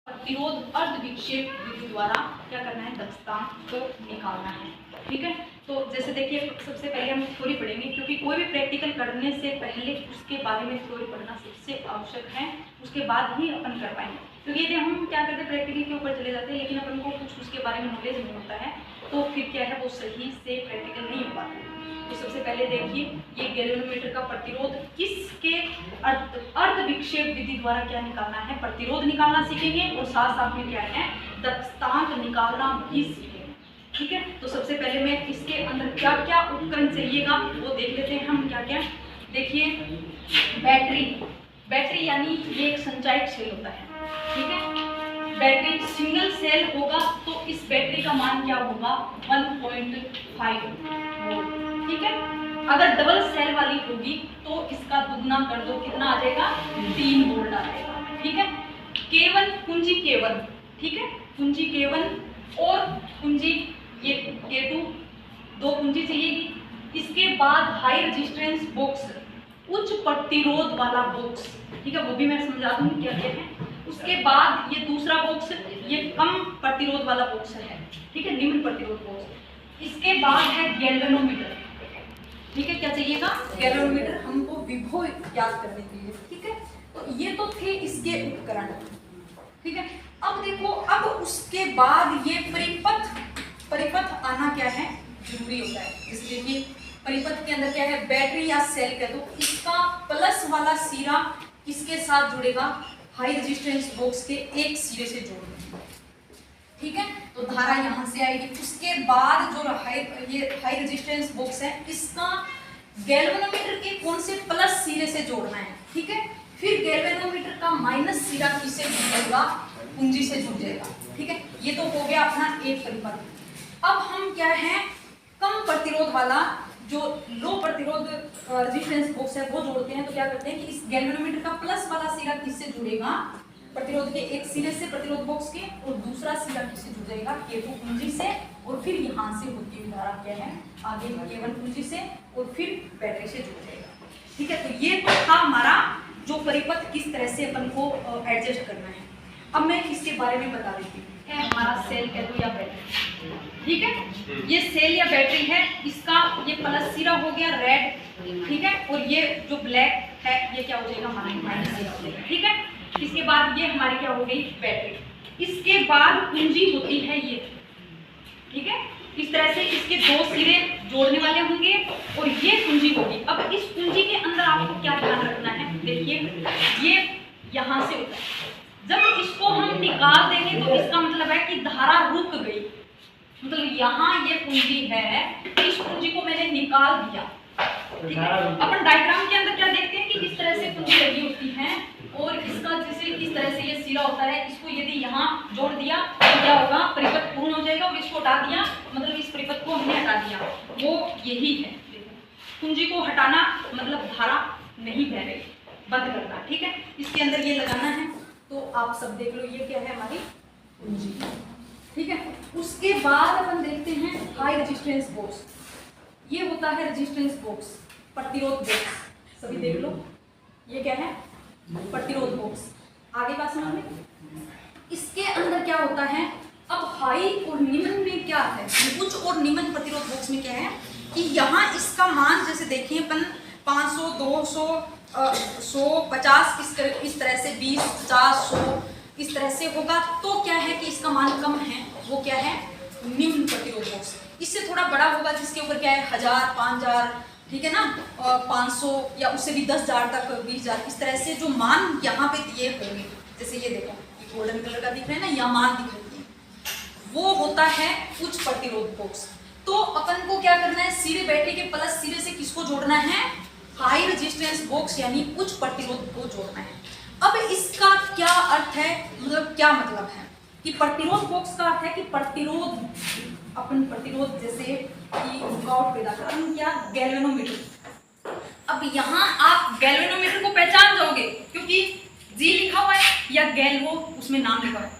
प्रतिरोध अर्ध विक्षेप विधि द्वारा क्या करना है, दक्षतांक को निकालना है। ठीक है, तो जैसे देखिए सबसे पहले हम थ्योरी पढ़ेंगे, क्योंकि कोई भी प्रैक्टिकल करने से पहले उसके बारे में थ्योरी पढ़ना सबसे आवश्यक है, उसके बाद ही अपन कर पाएंगे। क्योंकि यदि हम क्या करते हैं प्रैक्टिकल के ऊपर चले जाते हैं लेकिन अपन को कुछ उसके बारे में नॉलेज नहीं होता है, तो फिर क्या है वो सही से प्रैक्टिकल नहीं हो पाता है। तो सबसे पहले देखिए ये गैल्वेनोमीटर का प्रतिरोध किसके अर्ध विक्षेप विधि द्वारा क्या निकालना है, प्रतिरोध निकालना सीखेंगे और साथ साथ में क्या है दक्षतांक निकालना भी सीखेंगे। ठीक है, तो सबसे पहले मैं इसके अंदर क्या क्या उपकरण चाहिएगा वो देख लेते हैं हम क्या क्या। देखिए बैटरी यानी ये एक संचायक सेल होता है। ठीक है, बैटरी सिंगल सेल होगा तो इस बैटरी का मान क्या होगा 1.5 वोल्ट। ठीक है, अगर डबल सेल वाली होगी तो इसका दुगना कर दो, कितना आ जाएगा 3 वोल्ट आ जाएगा। ठीक है, केवल कुंजी केवल, ठीक है कुंजी केवल और कुंजी ये K2 दो कुंजी चाहिएगी। इसके बाद हाई रेजिस्टेंस बॉक्स, उच्च प्रतिरोध वाला बॉक्स, ठीक है वो भी मैं समझा दूंगी क्या क्या है। उसके बाद ये दूसरा बॉक्स ये कम प्रतिरोध वाला बॉक्स है, ठीक है निम्न प्रतिरोध बॉक्स। इसके बाद है गैल्वेनोमीटर। ठीक है, क्या चाहिएगा गैल्वेनोमीटर हमको विभव याद करने के लिए। ठीक है, तो ये तो थे इसके उपकरण। ठीक है, अब देखो अब उसके बाद ये परिपथ आना क्या है जरूरी होता है। जैसे देखिए परिपथ के अंदर क्या है बैटरी या सेल कह दो, इसका प्लस वाला सिरा किसके साथ जुड़ेगा, हाई रेजिस्टेंस बॉक्स के एक सिरे से जोड़ेंगे। ठीक है, तो धारा यहाँ से आएगी। उसके बाद जो हाई रेजिस्टेंस बॉक्स है इसका गैल्वेनोमीटर के कौन से प्लस सिरे से जोड़ना है। ठीक है, फिर गैल्वेनोमीटर का माइनस सिरा किससे जुड़ेगा, कुंजी से जुड़ जाएगा। ठीक है, ये तो हो गया अपना एक परिपथ। अब हम क्या है कम प्रतिरोध वाला जो लो प्रतिरोध रेजिस्टेंस बॉक्स है वो जोड़ते हैं। तो क्या करते हैं कि इस गैल्वेनोमीटर का प्लस वाला सिरा किससे जुड़ेगा, प्रतिरोध के एक सिरे से प्रतिरोध बॉक्स के, और दूसरा सिरा किससे जुड़ जाएगा K2 कुंजी से, और फिर यहाँ से होती हुई धारा क्या है आगे K1 कुंजी से और फिर बैटरी से जुड़ जाएगा। ठीक है, तो ये तो था हमारा जो परिपथ किस तरह से अपन को एडजस्ट करना है। अब मैं इसके बारे में बता देती हूँ। है हमारा सेल कह दो या बैटरी। ठीक है, ये सेल या बैटरी है, इसका ये प्लस सिरा हो गया रेड। ठीक है, और ये जो ब्लैक है ये क्या हो जाएगा माइनस सिरा हो जाएगा। ठीक है, इसके बाद ये हमारी क्या हो गई बैटरी। इसके बाद कुंजी होती है ये। ठीक है, इस तरह से इसके दो सिरे जोड़ने वाले होंगे और ये कुंजी होगी। अब इस कुंजी के अंदर आपको क्या ध्यान रखना है, देखिए ये यहाँ से होता है, जब इसको हम निकाल देंगे तो इसका मतलब है कि धारा रुक गई। मतलब यहाँ ये कुंजी है, इस कुंजी को मैंने निकाल दिया। ठीक है, अपन डायग्राम के अंदर क्या देखते हैं कि इस तरह से कुंजी लगी होती है और इसका जैसे इस तरह से ये सिरा होता है, इसको यदि यहाँ जोड़ दिया तो क्या होगा परिपथ पूर्ण हो जाएगा, और इसको हटा दिया मतलब इस परिपथ को हमने हटा दिया, वो यही है। कुंजी को हटाना मतलब धारा नहीं बह रही, बंद करना। ठीक है, इसके अंदर ये लगाना है, तो आप सब देख लो ये क्या है हमारी कुंजी। ठीक है, उसके बाद अपन देखते हैं हाई रेजिस्टेंस बॉक्स। ये होता है रेजिस्टेंस बॉक्स, प्रतिरोध बॉक्स। सभी देख लो ये क्या है प्रतिरोध बॉक्स। आगे बात समझ में, इसके अंदर क्या होता है, अब हाई और निम्न में क्या है, उच्च और निम्न प्रतिरोध बॉक्स में क्या है कि यहाँ इसका मान जैसे देखें अपन 500 200 100 50 इस तरह से 20 50 100 इस तरह से होगा, तो क्या है कि इसका मान कम है, वो क्या है निम्न प्रतिरोध बॉक्स। इससे थोड़ा बड़ा होगा जिसके ऊपर क्या है 1000 5000, ठीक है ना, 500 या उससे भी 10,000 तक 20,000, इस तरह से जो मान यहाँ पे दिए होंगे। जैसे ये देखो ये गोल्डन कलर का दिख रहा है ना, यहाँ मान दिख रही है, वो होता है उच्च प्रतिरोध बॉक्स। तो अपन को क्या करना है, सिरे बैटरी के प्लस सिरे से किसको जोड़ना है, हाई रेजिस्टेंस बॉक्स यानी उच्च प्रतिरोध को जोड़ना है। अब इसका क्या अर्थ है, मतलब क्या मतलब है कि प्रतिरोध बॉक्स का अर्थ है कि प्रतिरोध, अपन प्रतिरोध जैसे कि रुकावट पैदा कर क्या गैल्वेनोमीटर। अब यहाँ आप गैल्वेनोमीटर को पहचान जाओगे क्योंकि जी लिखा हुआ है या गैल्वो उसमें नाम लिखा है,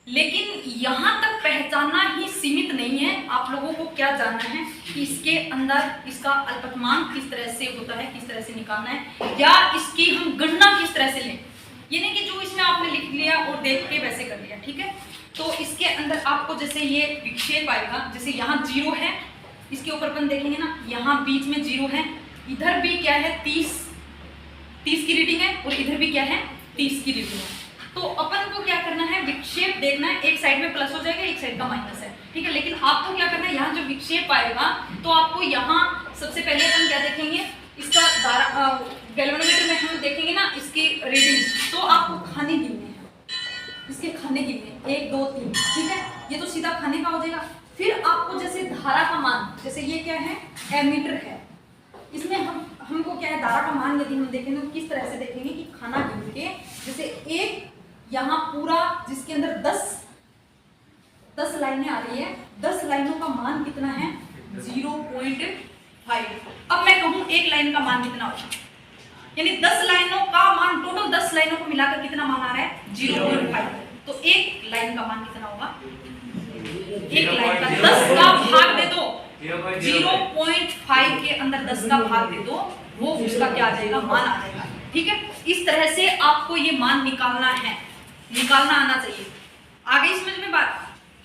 लेकिन यहाँ तक पहचानना ही सीमित नहीं है। आप लोगों को क्या जानना है कि इसके अंदर इसका अल्पतमांक किस तरह से होता है, किस तरह से निकालना है, या इसकी हम गणना किस तरह से लें। ये नहीं कि जो इसमें आपने लिख लिया और देख के वैसे कर लिया, ठीक है। तो इसके अंदर आपको जैसे ये विक्षेप आएगा, जैसे यहाँ 0 है, इसके ऊपर अपन देखेंगे ना, यहाँ बीच में 0 है, इधर भी क्या है 30 की रीडिंग है और इधर भी क्या है 30 की रीडिंग है। तो अपन को क्या करना है, विक्षेप देखना है, एक साइड में प्लस हो जाएगा, एक साइड का माइनस है, ठीक है। लेकिन आपको क्या करना है, यहाँ जो विक्षेप आएगा तो आपको यहाँ सबसे पहले अपन क्या देखेंगे, इसका धारा गैल्वेनोमीटर में हम देखेंगे ना इसकी रीडिंग, तो आपको खाने गिनने हैं, इसके खाने गिनने 1 2 3, ठीक है। ये तो सीधा खाने का हो जाएगा। फिर आपको जैसे धारा का मान, जैसे ये क्या है एमीटर है, इसमें हमको क्या है धारा का मान यदि हम देखेंगे तो किस तरह से देखेंगे कि खाना गिन के, जैसे एक यहाँ पूरा जिसके अंदर 10 लाइनें आ रही है, 10 लाइनों का मान कितना है 0.5। अब मैं कहूँ एक लाइन का मान कितना होगा, यानी 10 लाइनों का मान, टोटल 10 लाइनों को मिलाकर कितना मान आ रहा है 0.5। तो एक लाइन का मान कितना होगा, एक लाइन का 10 का भाग दे दो, 0.5 के अंदर 10 का भाग दे दो, वो उसका क्या आ जाएगा, मान आ जाएगा, ठीक है। इस तरह से आपको ये मान निकालना है, निकालना आना चाहिए। आगे समझ में बात,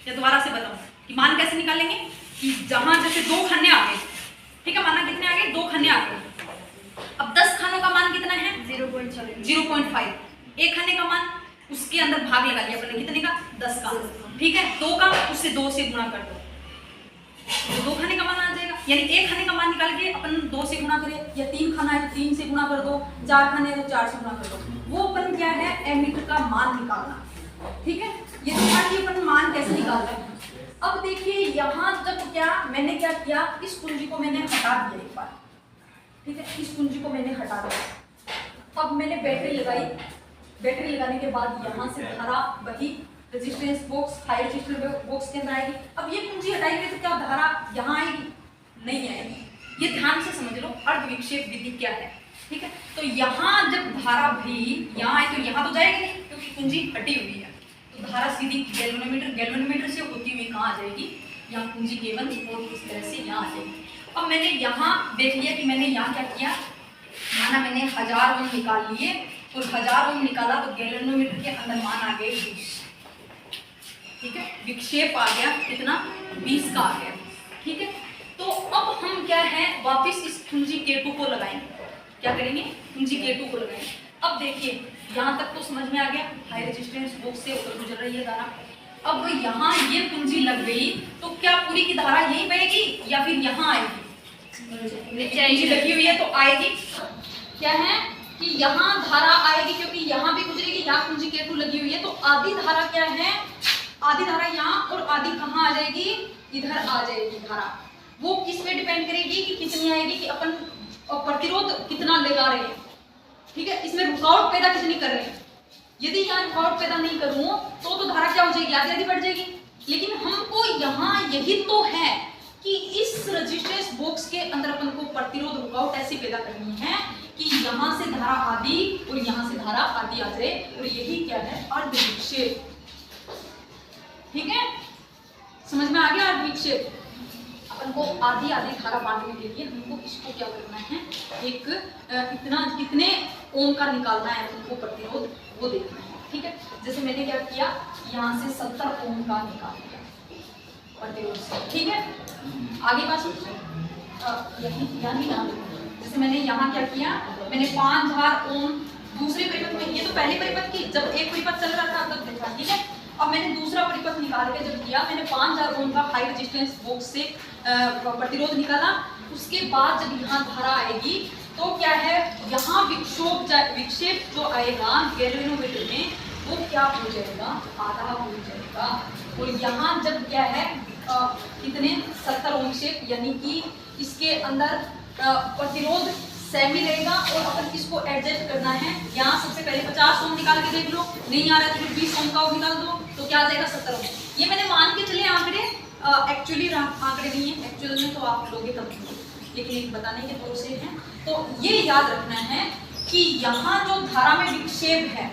या दोबारा से बताऊं कि मान कैसे निकालेंगे, कि जहां जैसे 2 खाने आ गए, ठीक है, माना कितने आ गए 2 खाने आ गए, अब 10 खानों का मान कितना है 0.5, एक खाने का मान, उसके अंदर भाग लगा लिया अपने कितने का 10 का, ठीक है, 2 का उससे 2 से गुणा कर दो, तो 2 खाने का मान आ जाएगा। यानी एक खाने का मान निकाल के अपन 2 से गुणा करें, या 3 खाना है तो 3 से गुणा कर दो, 4 खाने हैं तो 4 से गुणा कर दो, वो अपन क्या है एमीटर का मान निकालना, ठीक है। ये देखा कि अपन मान कैसे निकालते हैं। अब देखिए यहाँ जब क्या मैंने क्या किया, इस कुंजी को मैंने हटा दिया एक बार, ठीक है, इस कुंजी को मैंने हटा दिया। अब मैंने बैटरी लगाई, बैटरी लगाने के बाद यहाँ से धारा बही resistance box, high resistance box के अंदर आएगी। अब ये कुंजी हटाएंगे तो क्या धारा यहाँ आएगी, नहीं आएगी। ये ध्यान से समझ लो अर्ध विक्षेप विधि क्या है, ठीक है। तो यहाँ जब धारा भी यहाँ आए तो यहाँ तो जाएगी नहीं क्योंकि कुंजी हटी हुई है, तो धारा सीधी गैल्वेनोमीटर से होती हुई कहाँ आ जाएगी, यहाँ कुंजी केवल और इस तरह से यहाँ आ जाएगी। अब मैंने यहाँ देख लिया कि मैंने यहाँ क्या किया, माना मैंने 1000 ओम निकाल लिए और 1000 ओम निकाला तो गैल्वेनोमीटर के अंदर मान आ गए 20, ठीक है, विक्षेप आ गया कितना 20 का आ गया, ठीक है। तो अब हम क्या है वापस इस कुंजी K2 को लगाएंगे, क्या करेंगे कुंजी K2 को लगाएंगे। अब देखिए यहाँ तक तो समझ में आ गया, हाई रेजिस्टेंस बॉक्स से ऊपर गुजर रही है धारा। अब यहाँ ये कुंजी लग गई तो क्या पूरी की धारा यहीं बहेगी या फिर यहाँ आएगी, नीचे लगी हुई है तो आएगी, क्या है कि यहाँ धारा आएगी क्योंकि यहाँ भी गुजरेगी, यहाँ कुंजी K2 लगी हुई है, तो आधी धारा क्या है, आधी धारा यहाँ और आधी कहाँ आ जाएगी, इधर आ जाएगी धारा। वो किस पे डिपेंड करेगी कि कितनी आएगी, कि अपन प्रतिरोध कितना लगा रहे हैं, ठीक है, इसमें रुकावट पैदा कितनी कर रहे हैं। यदि यहाँ रुकावट पैदा नहीं करूँ तो धारा क्या हो जाएगी, आधी आधी बढ़ जाएगी। लेकिन हमको यहाँ यही तो है कि इस रेजिस्टेंस बॉक्स के अंदर अपन को प्रतिरोध रुकावट ऐसी पैदा करनी है कि यहाँ से धारा आधी और यहाँ से धारा आधी आ जाए, और यही क्या है अर्ध विक्षेप, ठीक है, समझ में आ गया अर्ध विक्षेप। अपन को आधी आधी धारा बांटने के लिए हमको इसको क्या करना है, एक इतना कितने ओम का निकालना है अपन को प्रतिरोध, वो देखना है, ठीक है। जैसे मैंने क्या किया, यहाँ से 70 ओम का निकाल दिया प्रतिरोध से, ठीक है। आगे बात यानी ना, जैसे मैंने यहाँ क्या किया, मैंने 5000 ओम दूसरे परिपथ में, ये तो पहले परिपथ की जब एक परिपथ चल रहा था तब देखा, ठीक है। अब मैंने दूसरा परिपथ निकाल के जब किया, मैंने 5000 ओम का हाई रेजिस्टेंस बॉक्स से प्रतिरोध निकाला। उसके बाद जब यहाँ धारा आएगी तो क्या है, यहाँ विक्षेप जो आएगा गैल्वेनोमीटर में वो क्या हो जाएगा, आधा हो जाएगा। और यहाँ जब क्या है कितने 70 ओम विक्षेप, यानी कि इसके अंदर प्रतिरोध सेमी रहेगा और अपन इसको एडजस्ट करना है। यहाँ सबसे पहले 50 ओम निकाल के देख लो, नहीं आ रहा है तो फिर 20 ओम का निकाल दो, तो क्या आ जाएगा 70 ओम। ये मैंने मान के चले आंकड़े, एक्चुअली आंकड़े नहीं है, एक्चुअल में तो आप लोगे तब, लेकिन एक बताने के तौर से है। तो ये याद रखना है कि यहाँ जो धारा में विक्षेप है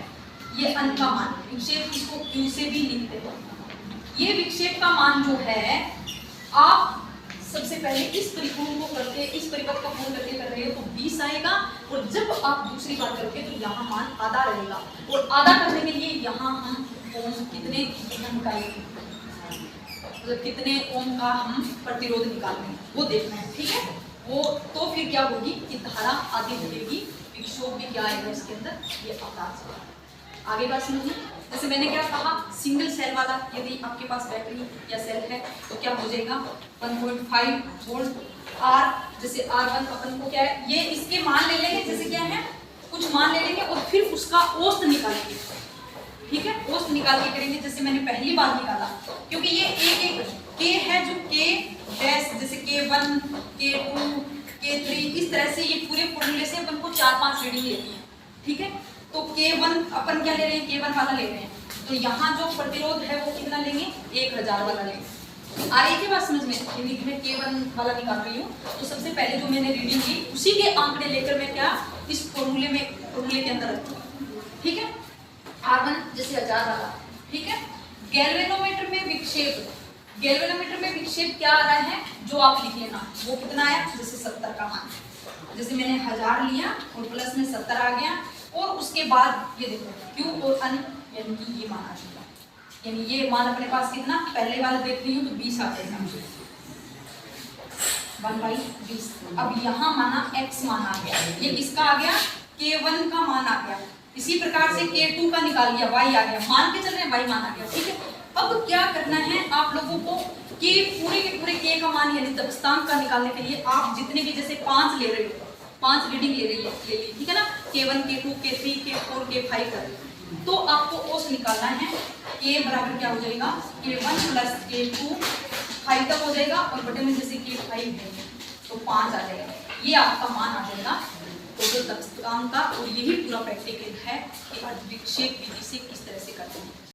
ये अन का मान, विक्षेप इसको Q से भी लिखते हैं। ये विक्षेप का मान जो है आप सबसे पहले इस परिपूर्ण को करके, इस परिपथ का पूर्ण करके कर रहे हो तो 20 आएगा, और जब आप दूसरी बार करोगे तो यहाँ मान आधा रहेगा, और आधा करने के लिए यहाँ हम ओम कितने निकालेंगे, मतलब कितने ओम का हम प्रतिरोध निकालेंगे वो देखना है, ठीक है। वो तो फिर क्या होगी कि धारा आधी बढ़ेगी, विक्षोभ भी क्या आएगा इसके अंदर, ये अवदाब। आगे बात समझिए, जैसे मैंने क्या कहा, सिंगल सेल वाला यदि आपके पास बैटरी या सेल है तो क्या हो जाएगा 1.5 वोल्ट आर, जैसे R1 अपन को क्या है, ये इसके मान ले लेंगे, जैसे क्या है कुछ मान ले लेंगे और फिर उसका औसत निकालेंगे, ठीक है। औसत निकाल के करेंगे, जैसे मैंने पहली बार निकाला, क्योंकि ये एक के है जो के डैश, जैसे K1 K2 K3 इस तरह से ये पूरे फॉर्मूले से अपन को 4-5 रीडिंग लेती है, ठीक है। तो K1 अपन क्या ले रहे हैं, K1 वाला ले रहे हैं, तो यहाँ जो प्रतिरोध है वो कितना लेंगे, 1000 वाला लेंगे। आ रही है बात समझ में, यदि मैं K1 वाला निकाल रही हूँ तो सबसे पहले जो मैंने रीडिंग ली उसी के आंकड़े लेकर मैं क्या इस फॉर्मूले के अंदर रखूँ, ठीक है। R1 जैसे 1000 वाला, ठीक है। गैल्वेनोमीटर में विक्षेप, गैल्वेनोमीटर में विक्षेप क्या आ रहा है जो आप लिख लेना, वो कितना आया, जैसे 70 का मान, जैसे मैंने 1000 लिया और प्लस में 70 आ गया, और उसके बाद ये देखो Q और N यानी कि ये मान आ जाएगा, यानी ये मान अपने पास कितना, पहले वाला देख रही हूँ तो 20 आ जाएगा, 1/20। अब यहाँ माना x मान आ गया, ये किसका आ गया, K1 का मान आ गया, इसी प्रकार से K2 का निकाल लिया, y आ गया, मान के चल रहे हैं y मान आ गया, ठीक है। अब क्या करना है आप लोगों को कि पूरे के पूरे k का मान यानी दक्षतांक का निकालने के लिए आप जितने भी जैसे 5 ले रहे हो, 5 रीडिंग ले रही है, ठीक है ना, K1 K2 K3 K4 K5 कर, तो आपको औसत निकालना है, k बराबर क्या हो जाएगा, K1 प्लस K2 5 तक हो जाएगा, और बटे में जैसे K5 है तो 5 आ जाएगा, ये आपका मान आ जाएगा टोटल दक्षतांक का। और यही पूरा प्रैक्टिकल है कि विक्षेप विधि से किस तरह से करते हैं।